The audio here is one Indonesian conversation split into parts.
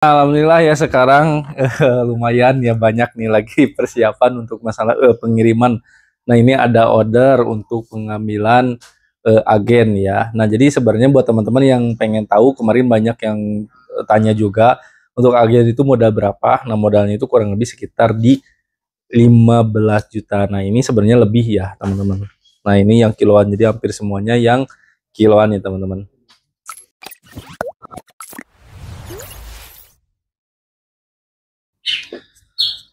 Alhamdulillah ya sekarang lumayan ya banyak nih lagi persiapan untuk masalah pengiriman. Nah ini ada order untuk pengambilan agen ya. Nah jadi sebenarnya buat teman-teman yang pengen tahu kemarin banyak yang tanya juga untuk agen itu modal berapa. Nah modalnya itu kurang lebih sekitar di 15 juta. Nah ini sebenarnya lebih ya teman-teman. Nah ini yang kiloan jadi hampir semuanya yang kiloan ya teman-teman.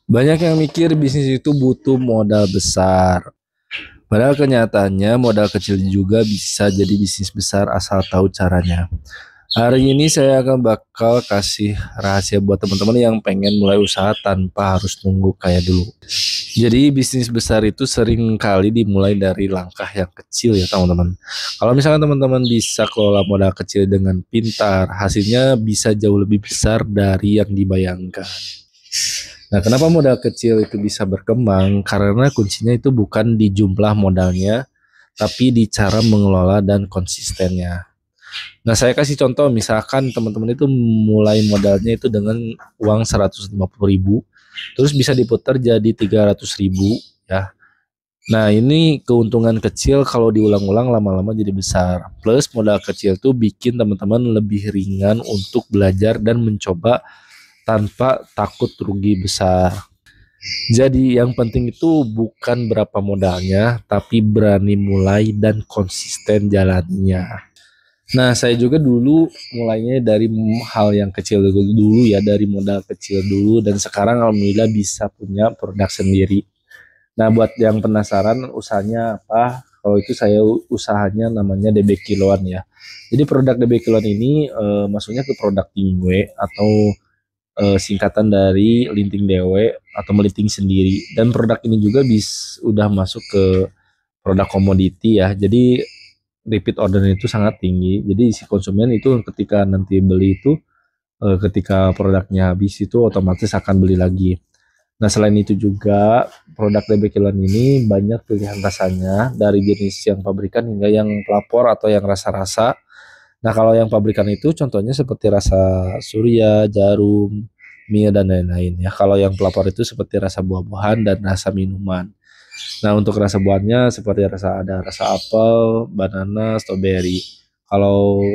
Banyak yang mikir bisnis itu butuh modal besar. Padahal kenyataannya modal kecil juga bisa jadi bisnis besar asal tahu caranya. Hari ini saya akan bakal kasih rahasia buat teman-teman yang pengen mulai usaha tanpa harus nunggu kayak dulu. Jadi bisnis besar itu sering kali dimulai dari langkah yang kecil ya teman-teman. Kalau misalkan teman-teman bisa kelola modal kecil dengan pintar, hasilnya bisa jauh lebih besar dari yang dibayangkan. Nah, kenapa modal kecil itu bisa berkembang? Karena kuncinya itu bukan di jumlah modalnya, tapi di cara mengelola dan konsistennya. Nah, saya kasih contoh, misalkan teman-teman itu mulai modalnya itu dengan uang 150.000, terus bisa diputar jadi 300.000, ya. Nah, ini keuntungan kecil kalau diulang-ulang lama-lama jadi besar. Plus modal kecil tuh bikin teman-teman lebih ringan untuk belajar dan mencoba tanpa takut rugi besar. Jadi yang penting itu bukan berapa modalnya, tapi berani mulai dan konsisten jalannya. Nah, saya juga dulu mulainya dari hal yang kecil dulu ya, dari modal kecil dulu dan sekarang alhamdulillah bisa punya produk sendiri. Nah, buat yang penasaran usahanya apa? Kalau itu saya usahanya namanya DB Kiloan ya. Jadi produk DB Kiloan ini maksudnya ke produk tingwe atau singkatan dari linting dewe atau melinting sendiri, dan produk ini juga udah masuk ke produk komoditi ya, jadi repeat order itu sangat tinggi, jadi si konsumen itu ketika nanti beli itu ketika produknya habis itu otomatis akan beli lagi. Nah selain itu juga produk DB Kiloan ini banyak pilihan rasanya dari jenis yang pabrikan hingga yang pelapor atau yang rasa-rasa. Nah, kalau yang pabrikan itu contohnya seperti rasa surya, jarum, mie, dan lain-lain ya. Kalau yang pelapor itu seperti rasa buah-buahan dan rasa minuman. Nah, untuk rasa buahnya seperti ada rasa apel, banana, strawberry. Kalau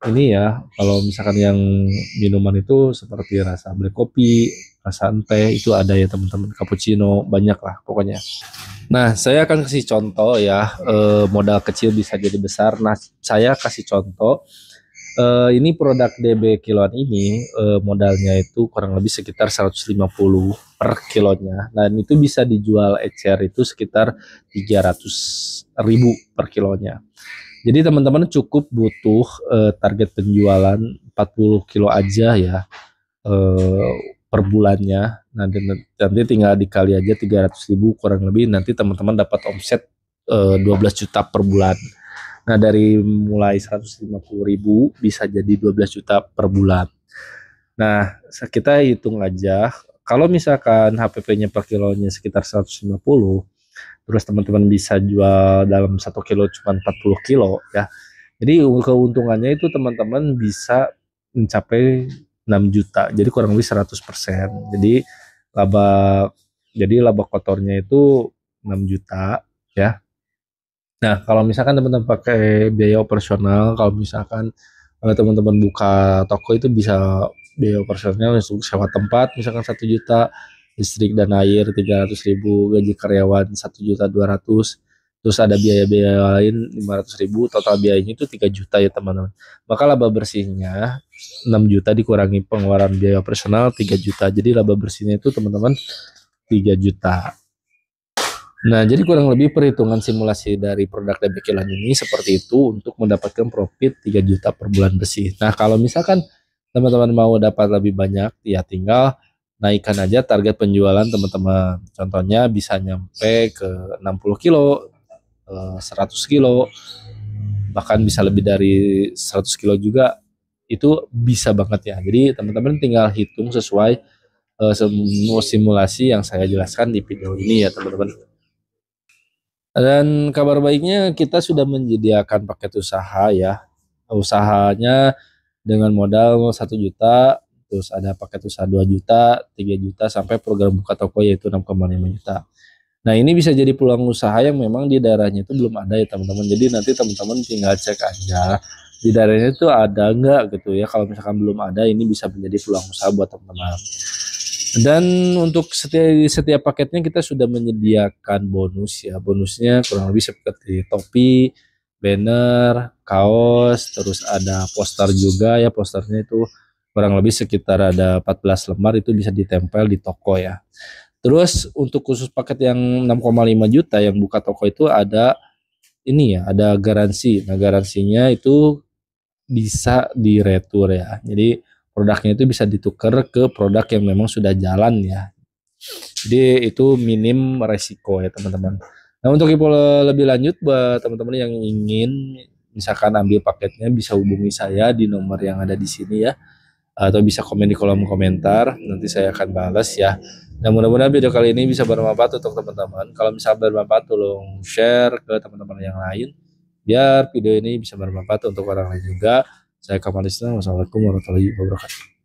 ini ya, kalau misalkan yang minuman itu seperti rasa black kopi, rasa teh itu ada ya teman-teman, cappuccino, banyak lah pokoknya. Nah, saya akan kasih contoh ya, modal kecil bisa jadi besar. Nah, saya kasih contoh, ini produk DB Kiloan ini modalnya itu kurang lebih sekitar 150 per kilonya. Dan itu bisa dijual ecer itu sekitar 300.000 per kilonya. Jadi teman-teman cukup butuh target penjualan 40 kilo aja ya per bulannya. Nah, nanti tinggal dikali aja 300.000 kurang lebih, nanti teman-teman dapat omset 12 juta per bulan. Nah, dari mulai 150.000 bisa jadi 12 juta per bulan. Nah, kita hitung aja, kalau misalkan HPP-nya per kilonya sekitar 150, terus teman-teman bisa jual dalam 1 kilo cuma 40 kilo ya. Jadi keuntungannya itu teman-teman bisa mencapai 6 juta. Jadi kurang lebih 100%. Laba laba kotornya itu 6 juta ya. Nah, kalau misalkan teman-teman pakai biaya operasional, kalau misalkan teman-teman buka toko itu bisa biaya operasionalnya untuk sewa tempat misalkan 1 juta, listrik dan air 300.000, gaji karyawan 1.200.000, terus ada biaya-biaya lain 500.000, total biayanya itu 3 juta ya teman-teman. Maka laba bersihnya 6 juta dikurangi pengeluaran biaya operasional 3 juta. Jadi laba bersihnya itu teman-teman 3 juta. Nah, jadi kurang lebih perhitungan simulasi dari produk DB Kiloan ini seperti itu untuk mendapatkan profit 3 juta per bulan bersih. Nah, kalau misalkan teman-teman mau dapat lebih banyak, ya tinggal naikkan aja target penjualan teman-teman. Contohnya bisa nyampe ke 60 kilo, 100 kilo, bahkan bisa lebih dari 100 kilo juga, itu bisa banget ya. Jadi teman-teman tinggal hitung sesuai semua simulasi yang saya jelaskan di video ini ya teman-teman. Dan kabar baiknya kita sudah menyediakan paket usaha ya. Usahanya dengan modal 1 juta, terus ada paket usaha 2 juta, 3 juta sampai program buka toko yaitu 6,5 juta. Nah, ini bisa jadi peluang usaha yang memang di daerahnya itu belum ada ya teman-teman. Jadi nanti teman-teman tinggal cek aja di daerahnya itu ada nggak gitu ya. Kalau misalkan belum ada, ini bisa menjadi peluang usaha buat teman-teman. Dan untuk setiap paketnya kita sudah menyediakan bonus ya. Bonusnya kurang lebih seperti topi, banner, kaos, terus ada poster juga ya. Posternya itu kurang lebih sekitar ada 14 lembar, itu bisa ditempel di toko ya. Terus untuk khusus paket yang 6,5 juta yang buka toko itu ada ini ya, ada garansi. Nah, garansinya itu bisa diretur ya. Jadi produknya itu bisa ditukar ke produk yang memang sudah jalan ya. Jadi itu minim resiko ya teman-teman. Nah, untuk info lebih lanjut buat teman-teman yang ingin misalkan ambil paketnya, bisa hubungi saya di nomor yang ada di sini ya, atau bisa komen di kolom komentar, nanti saya akan balas ya. Nah, mudah-mudahan video kali ini bisa bermanfaat untuk teman-teman. Kalau misalnya bermanfaat, tolong share ke teman-teman yang lain biar video ini bisa bermanfaat untuk orang lain juga. Saya Kamal Islam. Wassalamualaikum warahmatullahi wabarakatuh.